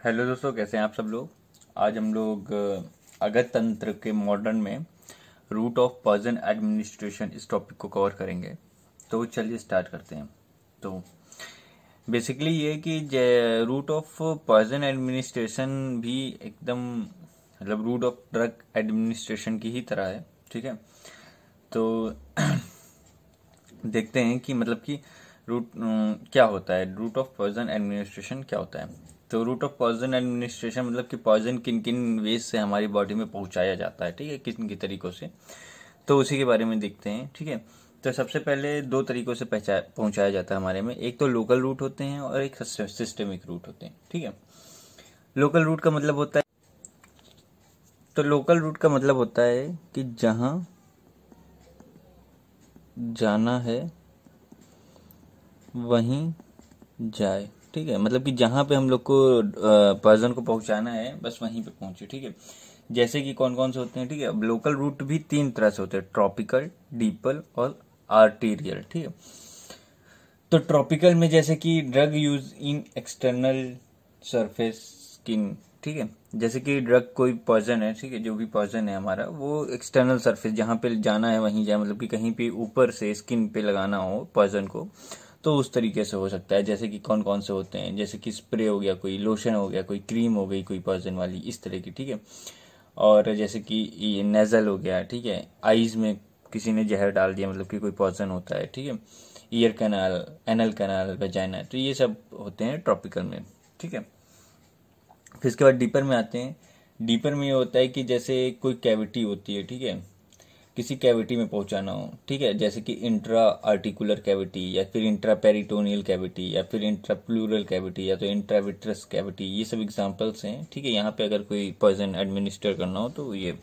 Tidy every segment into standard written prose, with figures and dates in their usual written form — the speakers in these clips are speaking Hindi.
हेलो दोस्तों, कैसे हैं आप सब लोग। आज हम लोग अगस्त तंत्र के मॉडर्न में रूट ऑफ पर्सन एडमिनिस्ट्रेशन इस टॉपिक को कवर करेंगे। तो चलिए स्टार्ट करते हैं। तो बेसिकली ये कि रूट ऑफ पर्सन एडमिनिस्ट्रेशन भी एकदम मतलब रूट ऑफ ड्रग एडमिनिस्ट्रेशन की ही तरह है। ठीक है, तो देखते हैं कि मतलब कि रूट क्या होता है, रूट ऑफ पॉइजन एडमिनिस्ट्रेशन क्या होता है। तो रूट ऑफ पॉइजन एडमिनिस्ट्रेशन मतलब कि पॉइजन किन किन वेज से हमारी बॉडी में पहुंचाया जाता है, ठीक है, किन किन तरीकों से। तो उसी के बारे में देखते हैं। ठीक है, तो सबसे पहले दो तरीकों से पहुंचाया जाता है हमारे में। एक तो लोकल रूट होते हैं और एक सिस्टमिक रूट होते हैं। ठीक है, लोकल रूट का मतलब होता है, तो लोकल रूट का मतलब होता है कि जहां जाना है वहीं जाए। ठीक है, मतलब कि जहाँ पे हम लोग को पर्सन को पहुंचाना है बस वहीं पे पहुंचे। ठीक है, जैसे कि कौन कौन से होते हैं। ठीक है, अब लोकल रूट भी तीन तरह से होते हैं, ट्रॉपिकल, डीपल और आर्टीरियल। ठीक है, तो ट्रॉपिकल में जैसे कि drug use in external surface skin. ठीक है, जैसे कि ड्रग कोई पॉइजन है, ठीक है, जो भी पॉइजन है हमारा वो एक्सटर्नल सरफेस जहाँ पे जाना है वहीं जाए, मतलब कि कहीं पे ऊपर से स्किन पे लगाना हो पॉइजन को, तो उस तरीके से हो सकता है। जैसे कि कौन कौन से होते हैं, जैसे कि स्प्रे हो गया, कोई लोशन हो गया, कोई क्रीम हो गई, कोई पॉइजन वाली, इस तरह की। ठीक है, और जैसे कि ये नेजल हो गया, ठीक है, आईज में किसी ने जहर डाल दिया, मतलब कि कोई पॉइजन होता है। ठीक है, ear canal, anal canal, vagina, तो ये सब होते हैं ट्रॉपिकल में। ठीक है, फिर इसके बाद डीपर में आते हैं। डीपर में ये होता है कि जैसे कोई कैविटी होती है, ठीक है, किसी कैविटी में पहुंचाना हो, ठीक है, जैसे कि इंट्रा आर्टिकुलर कैविटी या फिर इंट्रा पेरिटोनियल कैविटी या फिर इंट्रा प्लूरल कैविटी या तो इंट्राविट्रस कैविटी, ये सब एग्जांपल्स हैं। ठीक है, यहाँ पे अगर कोई पॉइजन एडमिनिस्टर करना हो तो ये।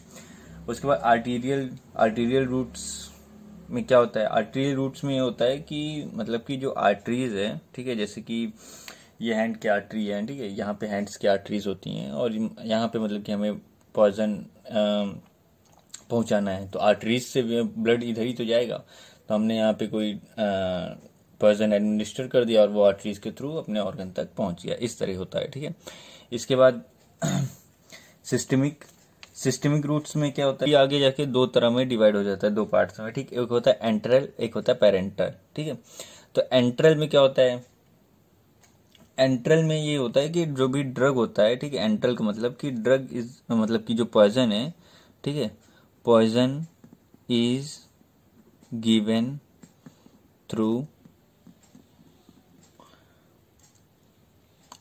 उसके बाद आर्टीरियल, आर्टीरियल रूट्स में क्या होता है। आर्टीरियल रूट्स में ये होता है कि मतलब कि जो आर्टरीज है, ठीक है, जैसे कि ये हैंड की आर्टरी है, ठीक है, यहाँ पे हैंड्स की आर्टरीज होती हैं और यहाँ पे मतलब कि हमें पॉइजन पहुंचाना है, तो आर्टरीज से ब्लड इधर ही तो जाएगा। तो हमने यहाँ पे कोई पॉइजन एडमिनिस्टर कर दिया और वो आर्टरीज के थ्रू अपने ऑर्गन तक पहुंच गया, इस तरह होता है। ठीक है, इसके बाद सिस्टमिक, सिस्टमिक रूट्स में क्या होता है, ये आगे जाके दो तरह में डिवाइड हो जाता है, दो पार्ट्स में। ठीक, एक होता है एंट्रल, एक होता है पेरेंटल। ठीक है, तो एंट्रल में क्या होता है, एंट्रल में ये होता है कि जो भी ड्रग होता है, ठीक है, एंट्रल का मतलब कि ड्रग इज मतलब कि जो पॉइजन है, ठीक है, poison is given through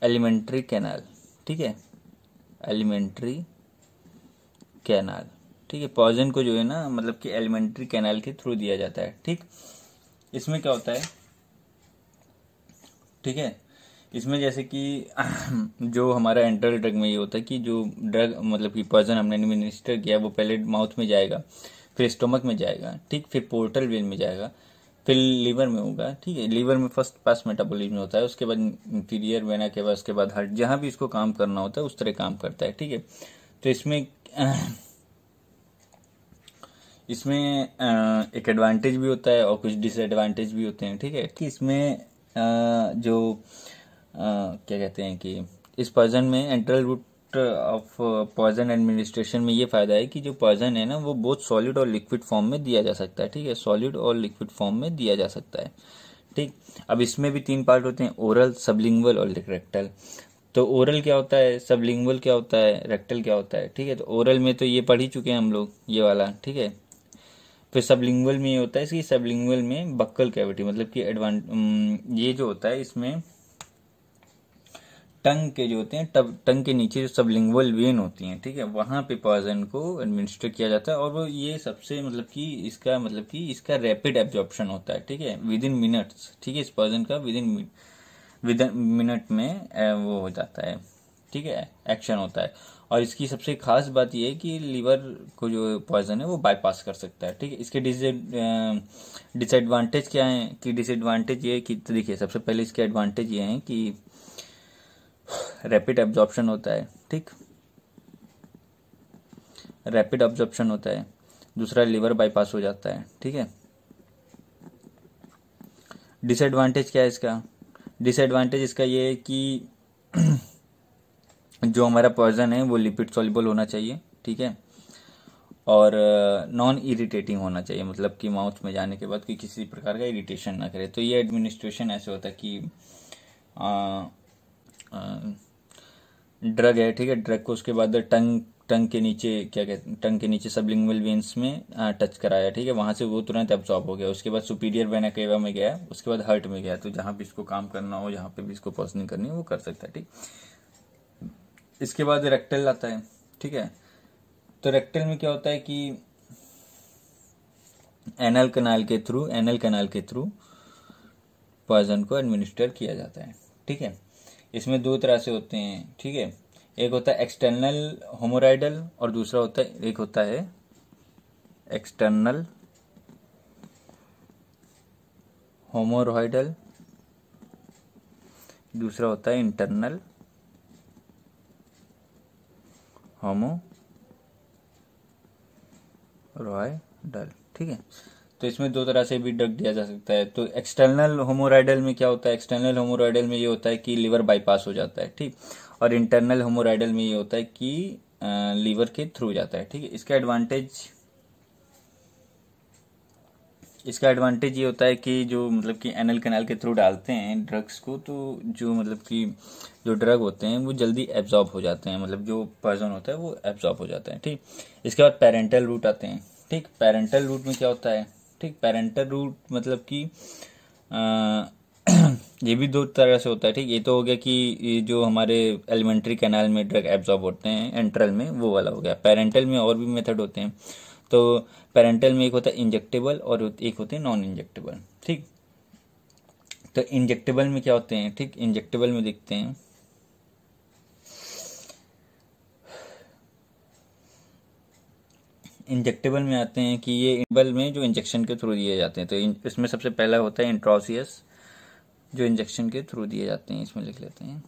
elementary canal. ठीक है, एलिमेंट्री कैनाल। ठीक है, पॉइजन को जो है ना मतलब कि एलिमेंट्री कैनाल के थ्रू दिया जाता है। ठीक, इसमें क्या होता है, ठीक है, इसमें जैसे कि जो हमारा एंट्रल ड्रग में ये होता है कि जो ड्रग मतलब कि पॉइजन हमने एडमिनिस्टर किया वो पहले माउथ में जाएगा, फिर स्टोमक में जाएगा, ठीक, फिर पोर्टल वेन में जाएगा, फिर लीवर में होगा। ठीक है, लीवर में फर्स्ट पास मेटाबॉलिज्म होता है, उसके बाद इंफीरियर वेना के बाद उसके बाद हार्ट, जहाँ भी इसको काम करना होता है उस तरह काम करता है। ठीक है, तो इसमें इसमें एक एडवांटेज भी होता है और कुछ डिसएडवांटेज भी होते हैं। ठीक है, कि इसमें जो क्या कहते हैं कि इस पॉइजन में enteral route of poison administration में ये फायदा है कि जो पॉइजन है ना वो बहुत सॉलिड और लिक्विड फॉर्म में दिया जा सकता है। ठीक है, सॉलिड और लिक्विड फॉर्म में दिया जा सकता है। ठीक, अब इसमें भी तीन पार्ट होते हैं, ओरल, सबलिंगुअल और रेक्टल। तो ओरल क्या होता है, सबलिंगुअल क्या होता है, रेक्टल क्या होता है। ठीक है, तो ओरल में तो ये पढ़ ही चुके हैं हम लोग, ये वाला। ठीक है, फिर सबलिंगुअल में ये होता है कि सबलिंगुअल में बक्कल कैविटी मतलब कि ये जो होता है इसमें टंग के जो होते हैं, टंग के नीचे जो सबलिंगुअल वेन होती हैं, ठीक है, वहां पे पॉइजन को एडमिनिस्टर किया जाता है और वो ये सबसे मतलब कि इसका रैपिड एब्जॉर्प्शन होता है। ठीक है, विद इन मिनट्स। ठीक है, इस पॉइजन का विद इन मिनट में वो हो जाता है। ठीक है, एक्शन होता है। और इसकी सबसे खास बात यह है कि लीवर को जो पॉइजन है वो बाईपास कर सकता है। ठीक है, इसके डिसएडवांटेज क्या है, कि डिसएडवांटेज ये है कि तो देखिए सबसे पहले इसके एडवांटेज ये हैं कि रैपिड एब्जॉर्प्शन होता है। ठीक, रैपिड एब्जॉर्प्शन होता है। दूसरा, लीवर बाईपास हो जाता है। ठीक है, डिसएडवांटेज क्या है इसका, डिसएडवांटेज इसका ये है कि जो हमारा पॉइजन है वो लिपिड सॉल्युबल होना चाहिए, ठीक है, और नॉन इरिटेटिंग होना चाहिए, मतलब कि माउथ में जाने के बाद कोई किसी प्रकार का इरिटेशन ना करे। तो ये एडमिनिस्ट्रेशन ऐसे होता है कि ड्रग है, ठीक है, ड्रग को उसके बाद टंग के नीचे, क्या कहते हैं, टंग के नीचे सबलिंगुअल वेन्स में टच कराया, ठीक है, वहां से वो तुरंत एब्जॉर्ब हो गया। उसके बाद सुपीरियर वेना केवा में गया, उसके बाद हार्ट में गया। तो जहां भी इसको काम करना हो, जहां पे भी इसको पॉइजनिंग करनी हो वो कर सकता है, ठीक। इसके बाद रेक्टल आता है, ठीक है। तो रेक्टल में क्या होता है कि एनल कैनाल के थ्रू पॉइजन को एडमिनिस्टर किया जाता है, ठीक है। इसमें दो तरह से होते हैं, ठीक है। एक होता है एक्सटर्नल होमोराइडल और दूसरा होता है, एक होता है एक्सटर्नल होमोरॉइडल, दूसरा होता है इंटरनल होमोरॉइडल, ठीक है। तो इसमें दो तरह से भी ड्रग दिया जा सकता है। तो एक्सटर्नल होमोरॉइडल में क्या होता है, एक्सटर्नल होमोरॉइडल में ये होता है कि लिवर बाईपास हो जाता है, ठीक। और इंटरनल होमोरॉइडल में ये होता है कि लीवर के थ्रू जाता है, ठीक है। इसका एडवांटेज ये होता है कि जो मतलब कि एनल कैनाल के थ्रू डालते हैं ड्रग्स को, तो जो मतलब कि जो ड्रग होते हैं वो जल्दी एब्जॉर्ब हो जाते हैं, मतलब जो पॉइजन होता है वो एब्जॉर्ब हो जाता है, ठीक। इसके बाद पेरेंटल रूट आते हैं, ठीक। पेरेंटल रूट में क्या होता है, ठीक, पेरेंटल रूट मतलब कि ये भी दो तरह से होता है, ठीक। ये तो हो गया कि ये जो हमारे एलिमेंट्री कैनाल में ड्रग एब्जॉर्ब होते हैं एंट्रल में, वो वाला हो गया। पेरेंटल में और भी मेथड होते हैं। तो पेरेंटल में एक होता है इंजेक्टेबल और एक होते हैं नॉन इंजेक्टेबल, ठीक। तो इंजेक्टेबल में क्या होते हैं, ठीक, इंजेक्टेबल में देखते हैं, इंजेक्टेबल में आते हैं कि ये इंजेक्टेबल में जो इंजेक्शन के थ्रू दिए जाते हैं। तो इसमें सबसे पहला होता है इंट्रासियस, जो इंजेक्शन के थ्रू दिए जाते हैं, इसमें लिख लेते हैं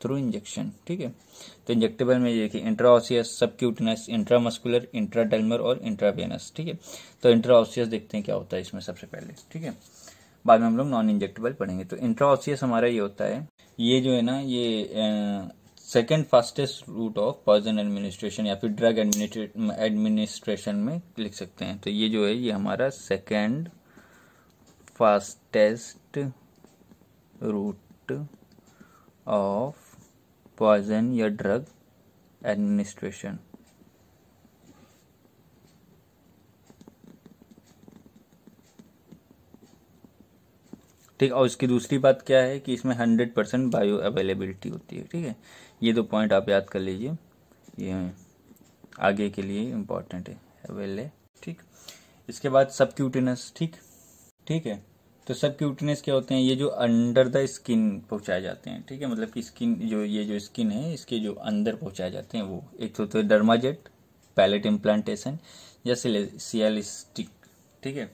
थ्रू इंजेक्शन, ठीक है। तो इंजेक्टेबल में ये देखिए इंट्राओसियस, सबक्यूटिनस, इंट्रामस्कुलर, इंट्राडर्मर और इंट्रावेनस, ठीक है। तो इंट्राओसियस देखते हैं क्या होता है इसमें सबसे पहले, ठीक है। बाद में हम लोग नॉन इंजेक्टेबल पढ़ेंगे। तो इंट्राओसियस हमारा ये होता है, ये जो है ना, ये second fastest route of poison administration या फिर ड्रग एडमिनिस्ट्रेशन में लिख सकते हैं। तो ये जो है ये हमारा second fastest route of poison या ड्रग एडमिनिस्ट्रेशन, ठीक। और इसकी दूसरी बात क्या है कि इसमें 100% बायो अवेलेबिलिटी होती है, ठीक है। ये दो पॉइंट आप याद कर लीजिए, ये आगे के लिए इम्पोर्टेंट है, अवेले, ठीक। इसके बाद सबक्यूटिनस, ठीक, ठीक है। तो सबक्यूटिनस क्या होते हैं, ये जो अंडर द स्किन पहुंचाए जाते हैं, ठीक है, मतलब कि स्किन जो ये जो स्किन है इसके जो अंदर पहुंचाए जाते हैं वो, एक तो डर्माजेट, पैलेट इम्प्लांटेशन या सियालिस्टिक, ठीक है।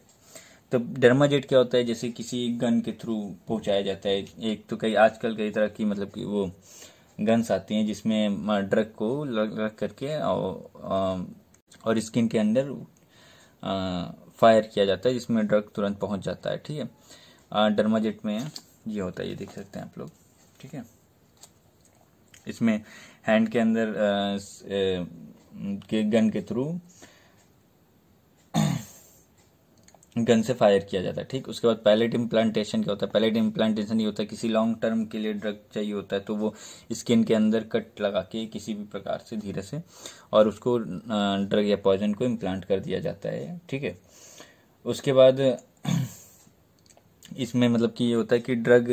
तो डर्माजेट क्या होता है, जैसे किसी गन के थ्रू पहुंचाया जाता है। एक तो आजकल कई तरह की मतलब कि वो गन्स आती हैं जिसमें ड्रग को लग करके और स्किन के अंदर फायर किया जाता है, जिसमें ड्रग तुरंत पहुंच जाता है, ठीक है। डर्माजेट में ये होता है, ये देख सकते हैं आप लोग, ठीक है। इसमें हैंड के अंदर के गन के थ्रू गन से फायर किया जाता है, ठीक। उसके बाद पैलेट इम्प्लांटेशन क्या होता है, पैलेट इम्प्लांटेशन ये होता है किसी लॉन्ग टर्म के लिए ड्रग चाहिए होता है, तो वो स्किन के अंदर कट लगा के किसी भी प्रकार से धीरे से और उसको ड्रग या पॉइजन को इम्प्लांट कर दिया जाता है, ठीक है। उसके बाद इसमें मतलब कि ये होता है कि drug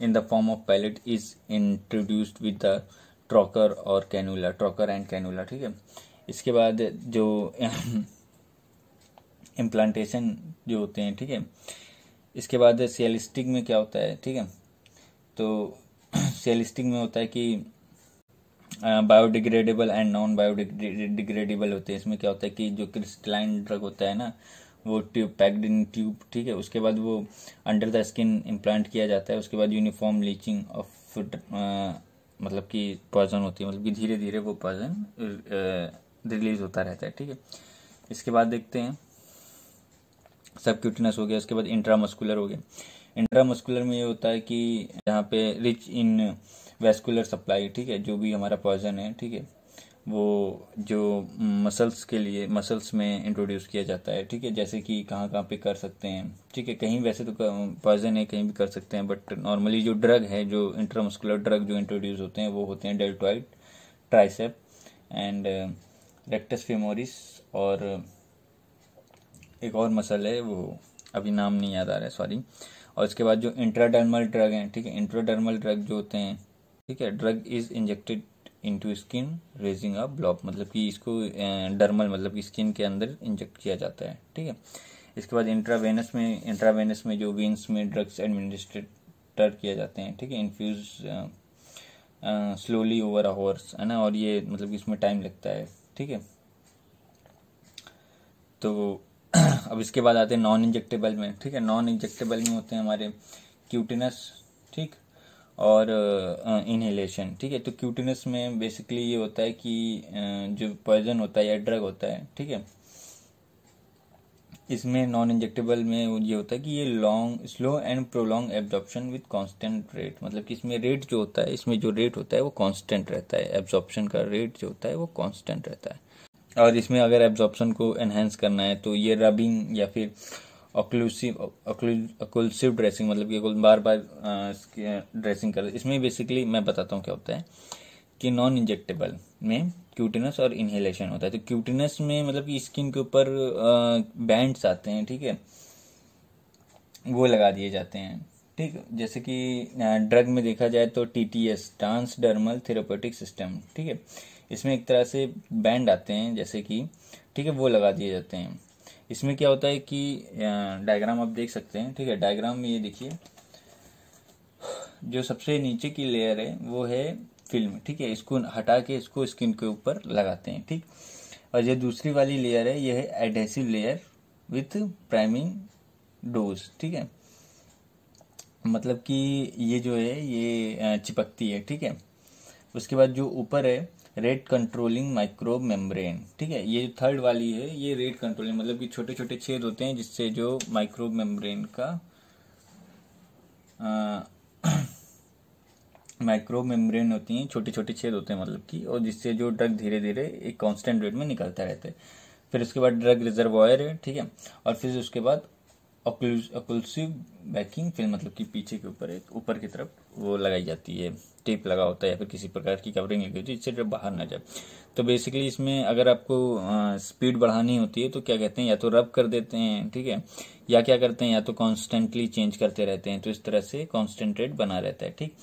in the form of pellet is introduced with the trocar and cannula, ठीक है। इसके बाद जो इम्प्लांटेशन जो होते हैं, ठीक है। इसके बाद सियालिस्टिक में क्या होता है, ठीक है। तो सियालिस्टिक में होता है कि बायोडिग्रेडेबल एंड नॉन बायोडिग्रेडेबल होते हैं। इसमें क्या होता है कि जो क्रिस्टलाइन ड्रग होता है ना, वो ट्यूब पैक्ड इन ट्यूब, ठीक है। उसके बाद वो अंडर द स्किन इम्प्लांट किया जाता है। उसके बाद यूनिफॉर्म लीचिंग ऑफ मतलब कि पॉइजन होती है, मतलब कि धीरे धीरे वो पॉइजन रिलीज होता रहता है, ठीक है। इसके बाद देखते हैं सबक्यूटिनस हो गया। उसके बाद इंट्रामस्कुलर हो गया। इंट्रामस्कुलर में ये होता है कि यहाँ पे रिच इन वैस्कुलर सप्लाई, ठीक है, जो भी हमारा पॉइजन है, ठीक है, वो जो मसल्स के लिए, मसल्स में इंट्रोड्यूस किया जाता है, ठीक है, जैसे कि कहाँ कहाँ पे कर सकते हैं, ठीक है, कहीं वैसे तो पॉइजन है कहीं भी कर सकते हैं, बट नॉर्मली जो ड्रग है, जो इंट्रामस्कुलर ड्रग जो इंट्रोड्यूस होते हैं वो होते हैं deltoid, tricep and rectus femoris, और एक और मसल है वो अभी नाम नहीं याद आ रहा है, सॉरी। और इसके बाद जो इंट्राडर्मल ड्रग हैं, ठीक है, इंट्राडर्मल ड्रग जो होते हैं, ठीक है, drug is injected into skin raising a block, मतलब कि इसको डर्मल मतलब कि स्किन के अंदर इंजेक्ट किया जाता है, ठीक है। इसके बाद इंट्रावेनस में जो वेन्स में ड्रग्स एडमिनिस्ट्रेट किया जाते हैं, ठीक है, infuse slowly over a hours, है ना, और ये मतलब कि इसमें टाइम लगता है, ठीक है। तो अब इसके बाद आते हैं नॉन इंजेक्टेबल में, ठीक है, नॉन इंजेक्टेबल में होते हैं हमारे क्यूटिनस, ठीक, और इनहेलेशन, ठीक है। तो क्यूटिनस में बेसिकली ये होता है कि जो पॉइजन होता है या ड्रग होता है, ठीक है, इसमें नॉन इंजेक्टेबल में ये होता है कि ये long slow and prolong absorption with constant rate, मतलब कि इसमें रेट जो होता है, इसमें जो रेट होता है वो कांस्टेंट रहता है, एब्जॉर्प्शन का रेट जो होता है वो कांस्टेंट रहता है। और इसमें अगर एब्जॉर्प्शन को एनहेंस करना है तो ये रबिंग या फिर ऑक्लूसिव ड्रेसिंग, मतलब कि बार बार ड्रेसिंग कर, इसमें बेसिकली मैं बताता हूँ क्या होता है कि नॉन इंजेक्टेबल में क्यूटिनस और इनहेलेशन होता है। तो क्यूटिनस में मतलब कि स्किन के ऊपर बैंड्स आते हैं, ठीक है, वो लगा दिए जाते हैं, ठीक, जैसे कि ड्रग में देखा जाए तो TTS, ट्रांसडर्मल थेरेपेटिक सिस्टम, ठीक है, इसमें एक तरह से बैंड आते हैं जैसे कि, ठीक है, वो लगा दिए जाते हैं। इसमें क्या होता है कि डायग्राम आप देख सकते हैं, ठीक है, डायग्राम में ये देखिए, जो सबसे नीचे की लेयर है वो है फिल्म, ठीक है, इसको हटा के इसको स्किन के ऊपर लगाते हैं, ठीक, और ये दूसरी वाली लेयर है, ये है adhesive layer with priming dose, ठीक है, मतलब कि ये जो है ये चिपकती है, ठीक है। उसके बाद जो ऊपर है रेट कंट्रोलिंग माइक्रोब मेम्ब्रेन, ठीक है, ये जो थर्ड वाली है ये रेट कंट्रोलिंग, मतलब कि छोटे छोटे छेद होते हैं जिससे जो माइक्रोब मेम्ब्रेन का माइक्रोब मेम्ब्रेन होती हैं, छोटे छोटे छेद होते हैं मतलब कि, और जिससे जो ड्रग धीरे धीरे एक कांस्टेंट रेट में निकलता रहता है। फिर उसके बाद ड्रग रिजर्वायर है, ठीक है, और फिर उसके बाद ऑक्लूसिव बैकिंग फिल्म, मतलब कि पीछे के ऊपर एक ऊपर की तरफ वो लगाई जाती है, टेप लगा होता है या फिर किसी प्रकार की कवरिंग लगी होती है जिससे ड्रग बाहर ना जाए। तो बेसिकली इसमें अगर आपको स्पीड बढ़ानी होती है तो क्या कहते हैं, या तो रब कर देते हैं, ठीक है, या क्या करते हैं, या तो कॉन्स्टेंटली चेंज करते रहते हैं, तो इस तरह से कॉन्स्टेंट रेट बना रहता है, ठीक।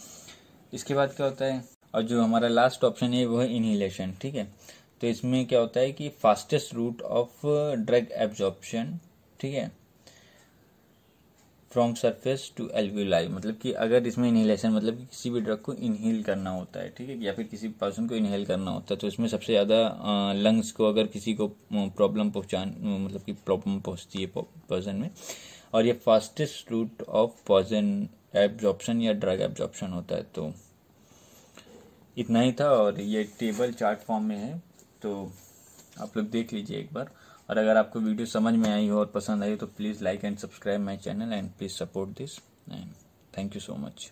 इसके बाद क्या होता है, और जो हमारा लास्ट ऑप्शन है वो है इनहेलेशन, ठीक है। तो इसमें क्या होता है कि fastest route of drug absorption, ठीक है, फ्रॉम सरफेस टू एल्वियोलाई, मतलब कि अगर इसमें इनहेलेशन मतलब कि किसी भी ड्रग को इनहेल करना होता है, ठीक है, या फिर किसी पर्सन को इनहेल करना होता है, तो इसमें सबसे ज़्यादा लंग्स को अगर किसी को प्रॉब्लम मतलब कि प्रॉब्लम पहुंचती है पर्सन में, और ये fastest route of poison absorption या ड्रग एब्जॉर्प्शन होता है। तो इतना ही था, और ये टेबल चार्ट फॉर्म में है, तो आप लोग देख लीजिए एक बार। और अगर आपको वीडियो समझ में आई हो और पसंद आई हो तो please like and subscribe my channel and please support this and thank you so much.